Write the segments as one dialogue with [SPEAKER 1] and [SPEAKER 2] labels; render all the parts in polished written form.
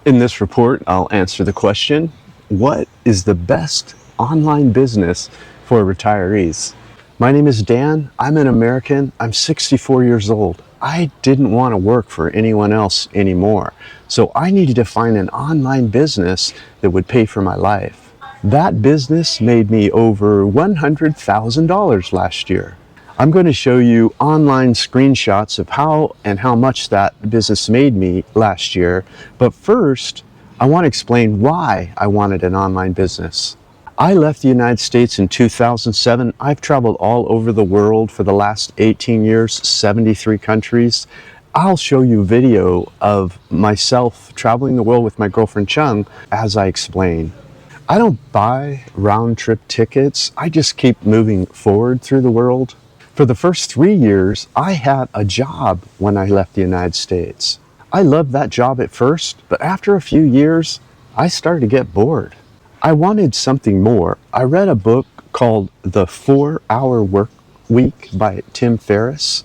[SPEAKER 1] In this report, I'll answer the question, what is the best online business for retirees? My name is Dan. I'm an American. I'm 64 years old. I didn't want to work for anyone else anymore. So I needed to find an online business that would pay for my life. That business made me over $100,000 last year. I'm going to show you online screenshots of how and how much that business made me last year. But first, I want to explain why I wanted an online business. I left the United States in 2007. I've traveled all over the world for the last 18 years, 73 countries. I'll show you video of myself traveling the world with my girlfriend Chung as I explain. I don't buy round-trip tickets. I just keep moving forward through the world. For the first 3 years, I had a job when I left the United States. I loved that job at first, but after a few years, I started to get bored. I wanted something more. I read a book called The 4-Hour Work Week by Tim Ferriss,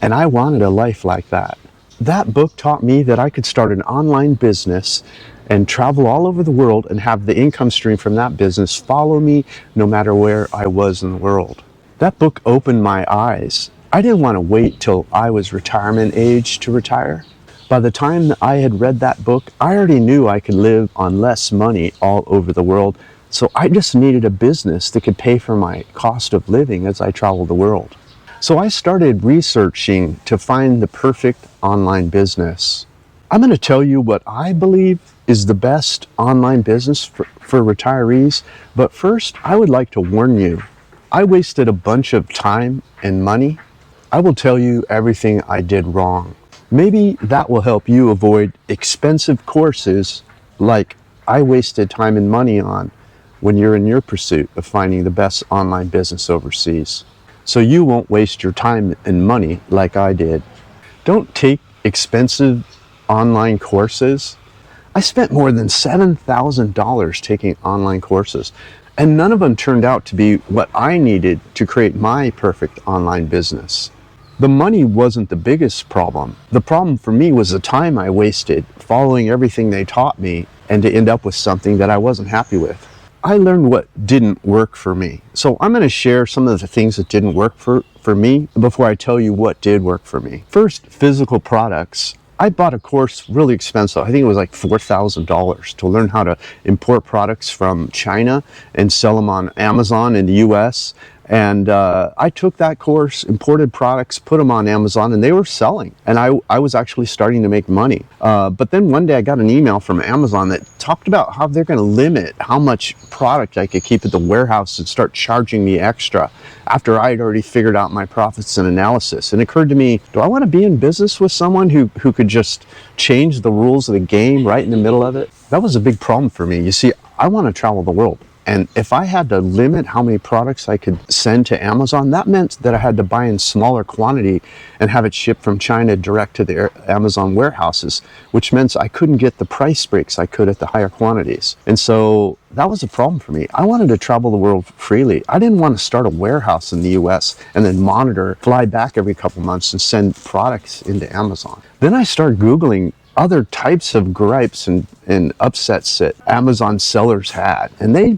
[SPEAKER 1] and I wanted a life like that. That book taught me that I could start an online business and travel all over the world and have the income stream from that business follow me no matter where I was in the world. That book opened my eyes. I didn't want to wait till I was retirement age to retire. By the time I had read that book, I already knew I could live on less money all over the world, so I just needed a business that could pay for my cost of living as I traveled the world. So I started researching to find the perfect online business. I'm going to tell you what I believe is the best online business for retirees, but first I would like to warn you. I wasted a bunch of time and money. I will tell you everything I did wrong. Maybe that will help you avoid expensive courses like I wasted time and money on when you're in your pursuit of finding the best online business overseas. So you won't waste your time and money like I did. Don't take expensive online courses. I spent more than $7,000 taking online courses, and none of them turned out to be what I needed to create my perfect online business. The money wasn't the biggest problem. The problem for me was the time I wasted following everything they taught me and to end up with something that I wasn't happy with. I learned what didn't work for me. So I'm going to share some of the things that didn't work for me before I tell you what did work for me. First, physical products. I bought a course really expensive. I think it was like $4,000 to learn how to import products from China and sell them on Amazon in the US. And I took that course, imported products, put them on Amazon, and they were selling. And I was actually starting to make money. But then one day I got an email from Amazon that talked about how they're going to limit how much product I could keep at the warehouse and start charging me extra after I had already figured out my profits and analysis. And it occurred to me, do I want to be in business with someone who could just change the rules of the game right in the middle of it? That was a big problem for me. You see, I want to travel the world. And if I had to limit how many products I could send to Amazon, that meant that I had to buy in smaller quantity and have it shipped from China direct to the Amazon warehouses, which meant I couldn't get the price breaks I could at the higher quantities. And so that was a problem for me. I wanted to travel the world freely. I didn't want to start a warehouse in the US and then fly back every couple months and send products into Amazon. Then I started Googling other types of gripes and upsets that Amazon sellers had, and they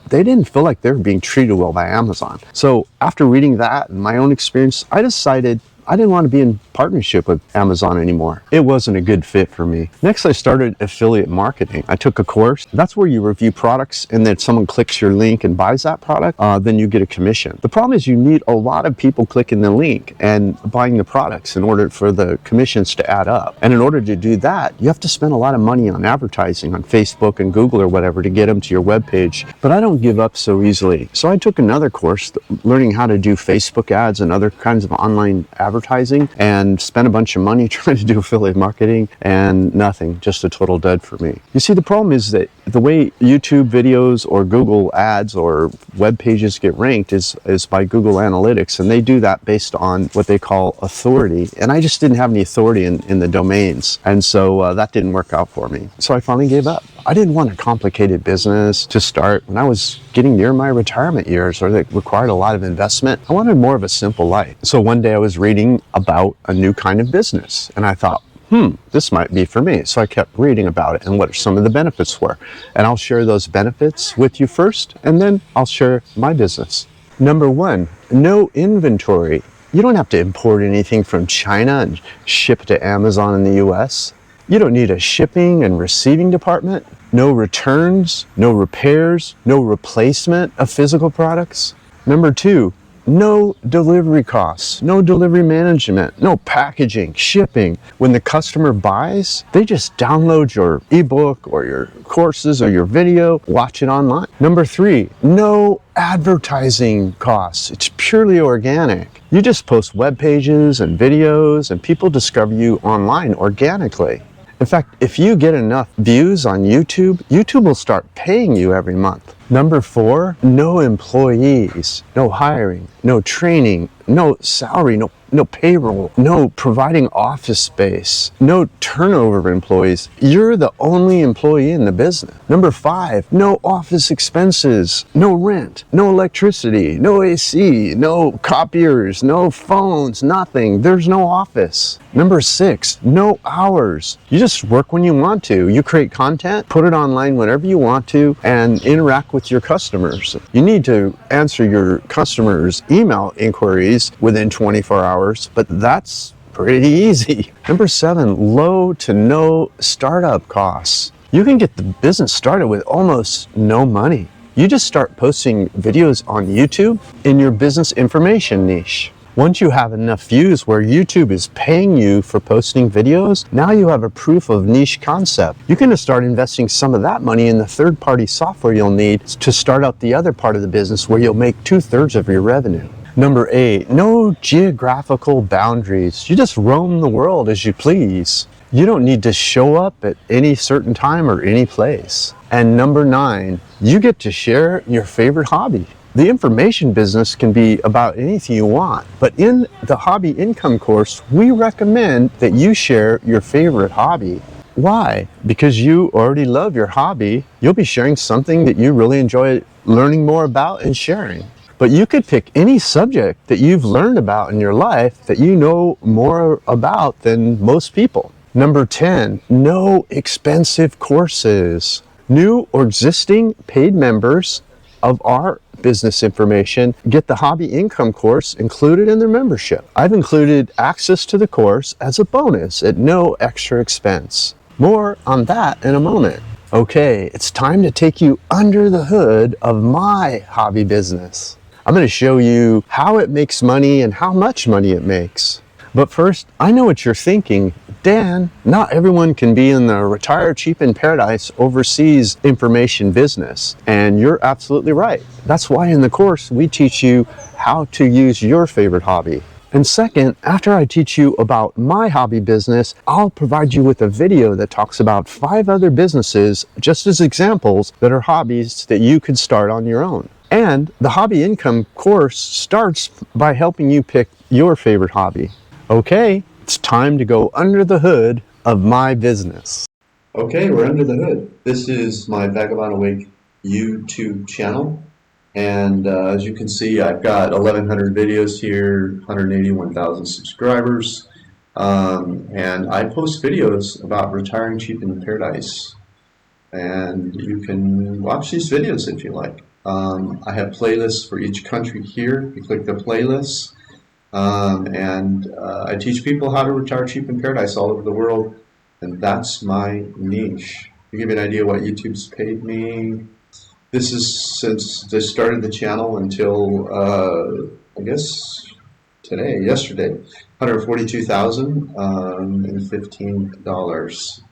[SPEAKER 1] didn't feel like they were being treated well by Amazon. So after reading that and my own experience, I decided I didn't want to be in partnership with Amazon anymore. It wasn't a good fit for me. Next, I started affiliate marketing. I took a course. That's where you review products and then someone clicks your link and buys that product, then you get a commission. The problem is you need a lot of people clicking the link and buying the products in order for the commissions to add up. And in order to do that, you have to spend a lot of money on advertising on Facebook and Google or whatever to get them to your webpage. But I don't give up so easily. So I took another course learning how to do Facebook ads and other kinds of online advertising, and spent a bunch of money trying to do affiliate marketing, and nothing, just a total dud for me. You see, the problem is that the way YouTube videos or Google ads or web pages get ranked is by Google Analytics, and they do that based on what they call authority, and I just didn't have any authority in the domains, and so that didn't work out for me. So I finally gave up. I didn't want a complicated business to start when I was getting near my retirement years, or that required a lot of investment. I wanted more of a simple life. So one day I was reading about a new kind of business, and I thought, this might be for me. So I kept reading about it and what some of the benefits were. And I'll share those benefits with you first, and then I'll share my business. Number one, no inventory. You don't have to import anything from China and ship it to Amazon in the US. You don't need a shipping and receiving department. No returns, no repairs, no replacement of physical products. Number two, no delivery costs, no delivery management, no packaging, shipping. When the customer buys, they just download your ebook or your courses or your video, watch it online. Number three, no advertising costs. It's purely organic. You just post web pages and videos and people discover you online organically. In fact, if you get enough views on YouTube, YouTube will start paying you every month. Number four, no employees, no hiring, no training, no salary, no payroll, no providing office space, no turnover of employees. You're the only employee in the business. Number five, no office expenses, no rent, no electricity, no AC, no copiers, no phones, nothing. There's no office. Number six, no hours. You just work when you want to. You create content, put it online whenever you want to, and interact with your customers. You need to answer your customers' email inquiries within 24 hours, but that's pretty easy. Number seven, low to no startup costs. You can get the business started with almost no money. You just start posting videos on YouTube in your business information niche. Once you have enough views where YouTube is paying you for posting videos, now you have a proof of niche concept. You can start investing some of that money in the third-party software you'll need to start out the other part of the business where you'll make 2/3 of your revenue. Number eight, no geographical boundaries. You just roam the world as you please. You don't need to show up at any certain time or any place. And number nine, you get to share your favorite hobby. The information business can be about anything you want, but in the hobby income course, we recommend that you share your favorite hobby. Why? Because you already love your hobby. You'll be sharing something that you really enjoy learning more about and sharing. But you could pick any subject that you've learned about in your life that you know more about than most people. Number 10, no expensive courses. New or existing paid members of our business information get the hobby income course included in their membership. I've included access to the course as a bonus at no extra expense. More on that in a moment. Okay, it's time to take you under the hood of my hobby business. I'm going to show you how it makes money and how much money it makes. But first, I know what you're thinking. Dan, not everyone can be in the Retire Cheap in Paradise overseas information business. And you're absolutely right. That's why in the course, we teach you how to use your favorite hobby. And second, after I teach you about my hobby business, I'll provide you with a video that talks about 5 other businesses, just as examples that are hobbies that you could start on your own. And the hobby income course starts by helping you pick your favorite hobby. Okay, it's time to go under the hood of my business. Okay, we're under the hood. This is my Vagabond Awake YouTube channel. And as you can see, I've got 1,100 videos here, 181,000 subscribers. And I post videos about retiring cheap in paradise. And you can watch these videos if you like. I have playlists for each country here. You click the playlists. I teach people how to retire cheap in paradise all over the world, and that's my niche. To give you an idea what YouTube's paid me, this is since they started the channel until I guess yesterday, $142,015.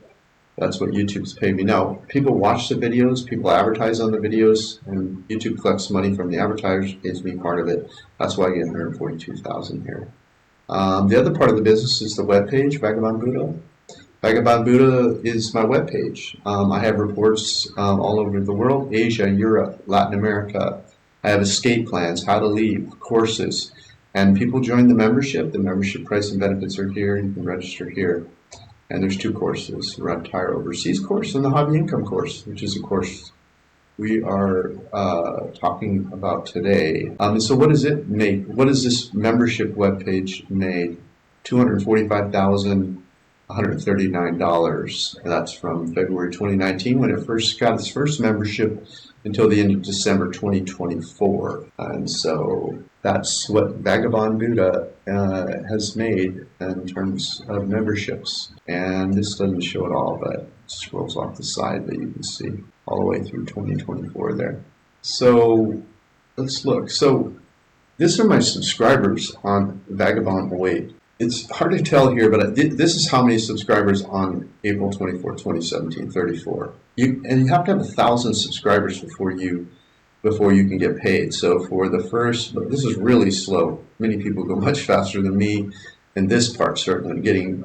[SPEAKER 1] That's what YouTube's paid me. Now, people watch the videos, people advertise on the videos, and YouTube collects money from the advertisers, gives me part of it. That's why I get 142,000 here. The other part of the business is the webpage, Vagabond Buddha. Vagabond Buddha is my webpage. I have reports all over the world, Asia, Europe, Latin America. I have escape plans, how to leave, courses. And people join the membership. The membership price and benefits are here. You can register here. And there's 2 courses, the Retire Overseas course and the Hobby Income course, which is a course we are talking about today. And so what does it make? What does this membership webpage made? $245,000 $139. That's from February 2019 when it first got its first membership until the end of December 2024. And so that's what Vagabond Buddha has made in terms of memberships. And this doesn't show it all, but it scrolls off the side that you can see all the way through 2024 there. So let's look. So these are my subscribers on Vagabond. Wait, it's hard to tell here, but this is how many subscribers on April 24, 2017, 34. And you have to have 1,000 subscribers before you can get paid. So for the first, this is really slow. Many people go much faster than me, and this part certainly getting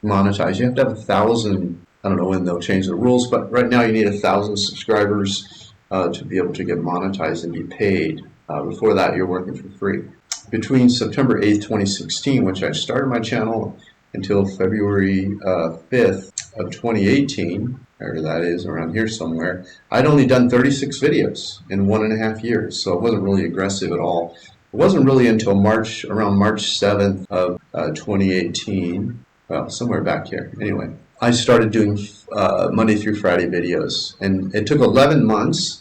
[SPEAKER 1] monetized. You have to have 1,000. I don't know when they'll change the rules, but right now you need 1,000 subscribers to be able to get monetized and be paid. Before that, you're working for free. Between September 8th, 2016, which I started my channel, until February 5th of 2018, wherever that is, around here somewhere, I'd only done 36 videos in 1.5 years, so it wasn't really aggressive at all. It wasn't really until around March 7th of 2018, well, somewhere back here. Anyway, I started doing Monday through Friday videos, and it took 11 months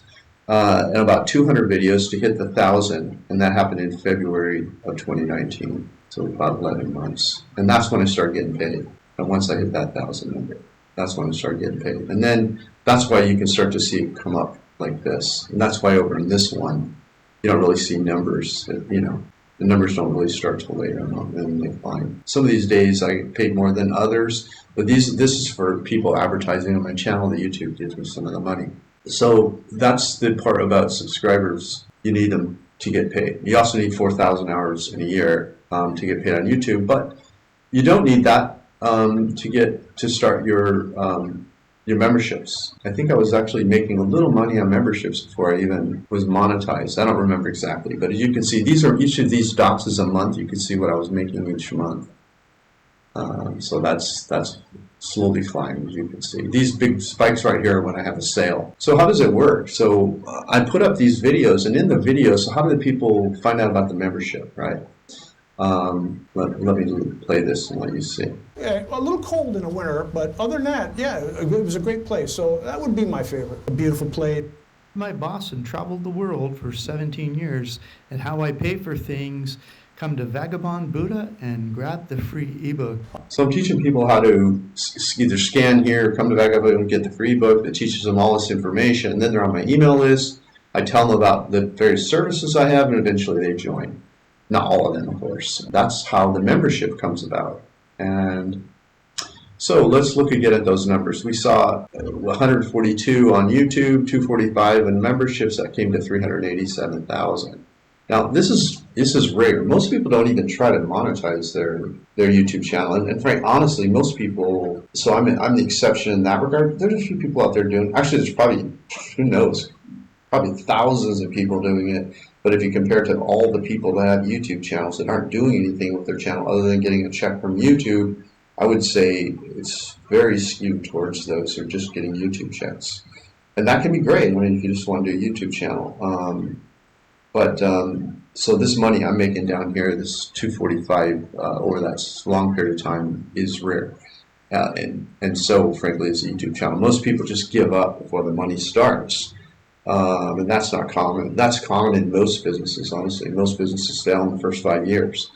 [SPEAKER 1] and about 200 videos to hit the 1,000, and that happened in February of 2019, so about 11 months. And that's when I started getting paid. And once I hit that 1,000 number, that's when I started getting paid. And then that's why you can start to see it come up like this. And that's why over in this one, you don't really see numbers. You know, the numbers don't really start till later on, and then they climb. Some of these days I get paid more than others, but this is for people advertising on my channel that YouTube gives me some of the money. So that's the part about subscribers. You need them to get paid. You also need 4,000 hours in a year to get paid on YouTube, but you don't need that to start your memberships. I think I was actually making a little money on memberships before I even was monetized. I don't remember exactly, but as you can see, each of these dots is a month. You can see what I was making each month. So that's slowly climbing, as you can see. These big spikes right here are when I have a sale. So how does it work? So I put up these videos, and in the videos, so how do the people find out about the membership, right? Let me play this and let you see.
[SPEAKER 2] Yeah, a little cold in the winter, but other than that, yeah, it was a great place. So that would be my favorite. A beautiful place.
[SPEAKER 3] My boss and traveled the world for 17 years, and how I pay for things. Come to Vagabond Buddha and grab the free ebook.
[SPEAKER 1] So I'm teaching people how to either scan here, come to Vagabond and get the free ebook that teaches them all this information. And then they're on my email list. I tell them about the various services I have, and eventually they join. Not all of them, of course. That's how the membership comes about. And so let's look again at those numbers. We saw 142 on YouTube, 245 in memberships. That came to 387,000. Now this is rare. Most people don't even try to monetize their YouTube channel, and frankly, honestly, most people. So I'm the exception in that regard. There's a few people out there doing. Actually, there's probably, who knows, probably thousands of people doing it. But if you compare it to all the people that have YouTube channels that aren't doing anything with their channel other than getting a check from YouTube, I would say it's very skewed towards those who are just getting YouTube checks, and that can be great. I mean, if you just want to do a YouTube channel. So this money I'm making down here, this 245 over that long period of time, is rare. And so, frankly, it's a YouTube channel. Most people just give up before the money starts. And that's not common. That's common in most businesses, honestly. Most businesses fail in the first 5 years.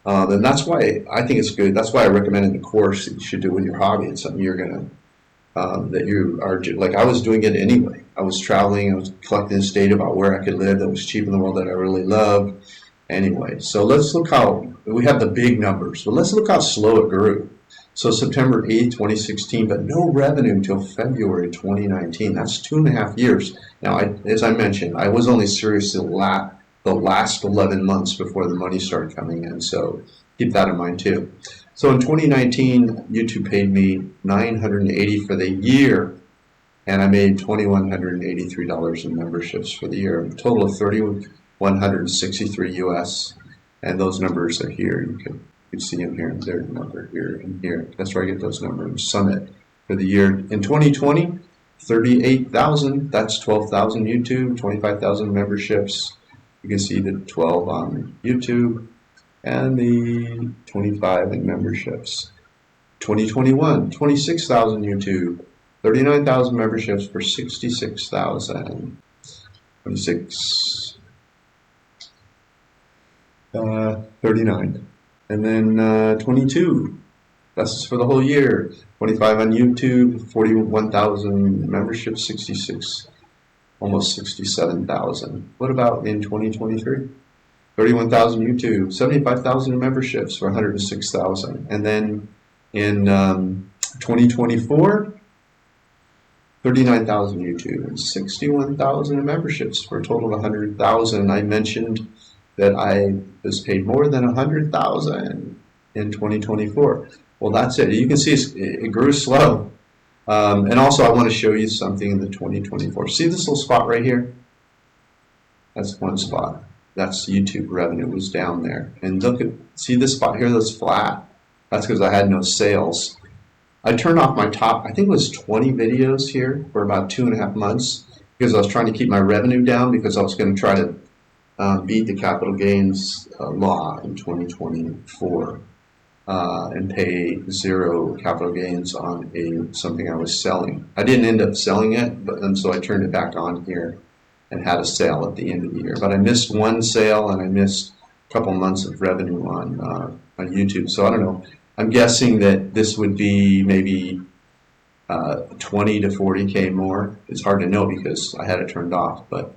[SPEAKER 1] And that's why I think it's good. That's why I recommend in the course that you should do with your hobby. It's something you're going to, that you are, like I was doing it anyway. I was traveling, I was collecting this data about where I could live that was cheap in the world that I really loved. Anyway, so let's look how, we have the big numbers, but let's look how slow it grew. So September 8th, 2016, but no revenue until February 2019. That's 2.5 years. Now, as I mentioned, I was only serious the last 11 months before the money started coming in, so keep that in mind too. So in 2019, YouTube paid me $980 for the year, and I made $2,183 in memberships for the year, a total of $3,163 US, and those numbers are here. You can see them here, and their number here and here. That's where I get those numbers. Summit for the year in 2020, 38,000. That's 12,000 YouTube, 25,000 memberships. You can see the 12 on YouTube and the 25 in memberships. 2021, 26,000 YouTube, 39,000 memberships for 66,000. 26, 39. And then 22, that's for the whole year. 25 on YouTube, 41,000 memberships, 66, almost 67,000. What about in 2023? 31,000 YouTube, 75,000 memberships for 106,000. And then in 2024, 39,000 YouTube and 61,000 in memberships for a total of 100,000. I mentioned that I was paid more than 100,000 in 2024. Well, that's it. You can see it grew slow. And also, I want to show you something in the 2024. See this little spot right here? That's one spot. That's YouTube revenue was down there. And look at, see this spot here that's flat? That's because I had no sales. I turned off my top, I think it was 20 videos here for about 2.5 months because I was trying to keep my revenue down because I was going to try to beat the capital gains law in 2024 and pay 0 capital gains on something I was selling. I didn't end up selling it, but so I turned it back on here and had a sale at the end of the year. But I missed one sale and I missed a couple months of revenue on YouTube. So I don't know. I'm guessing that this would be maybe 20 to 40K more. It's hard to know because I had it turned off, but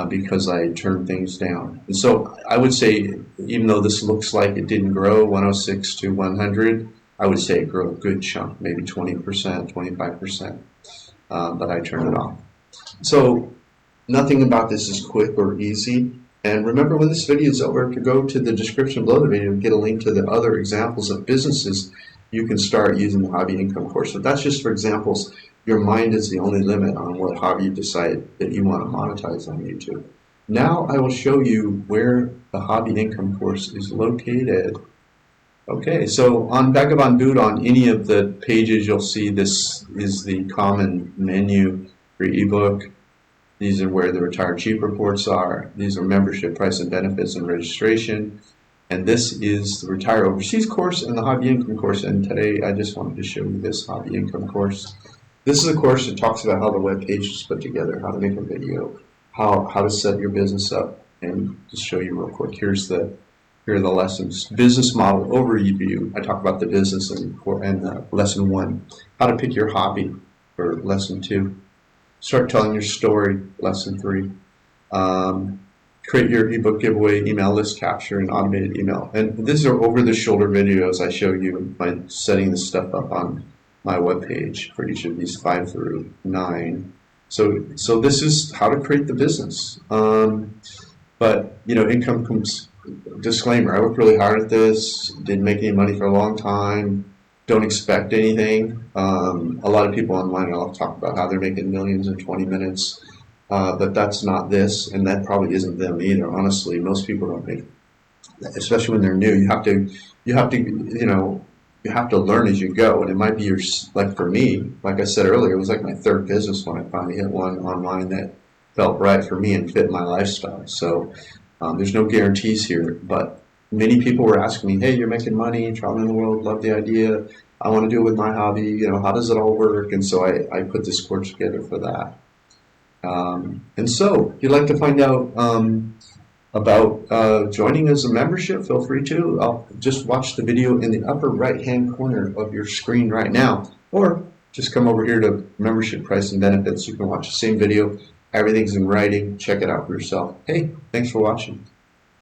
[SPEAKER 1] because I turned things down. And so I would say, even though this looks like it didn't grow 106 to 100, I would say it grew a good chunk, maybe 20%, 25%, but I turned it off. So nothing about this is quick or easy. And remember, when this video is over, to go to the description below the video and get a link to the other examples of businesses you can start using the hobby income course. So that's just for examples. Your mind is the only limit on what hobby you decide that you want to monetize on YouTube. Now I will show you where the hobby income course is located. Okay, so on Vagabond Boot, on any of the pages, you'll see this is the common menu for ebook. These are where the retired cheap reports are. These are membership, price and benefits, and registration. And this is the Retire Overseas course and the Hobby Income course. And today I just wanted to show you this Hobby Income course. This is a course that talks about how the web page is put together, how to make a video, how to set your business up. And just show you real quick. Here are the lessons. Business model overview. I talk about the business and lesson 1. How to pick your hobby for lesson 2. Start telling your story, lesson 3. Create your ebook giveaway, email list capture, and automated email. And these are over-the-shoulder videos I show you by setting this stuff up on my webpage for each of these 5 through 9. So this is how to create the business. But income comes. Disclaimer: I worked really hard at this. Didn't make any money for a long time. Don't expect anything. A lot of people online will talk about how they're making millions in 20 minutes, but that's not this, and that probably isn't them either. Honestly, most people don't make, especially when they're new. You have to learn as you go, and it might be like for me, like I said earlier, it was like my 3rd business when I finally hit one online that felt right for me and fit my lifestyle. So there's no guarantees here, but many people were asking me, hey, you're making money, traveling the world, love the idea, I want to do it with my hobby, how does it all work? And so I put this course together for that. And so, if you'd like to find out about joining as a membership, feel free to. Just watch the video in the upper right-hand corner of your screen right now, or just come over here to membership, price, and benefits. You can watch the same video. Everything's in writing. Check it out for yourself. Hey, thanks for watching.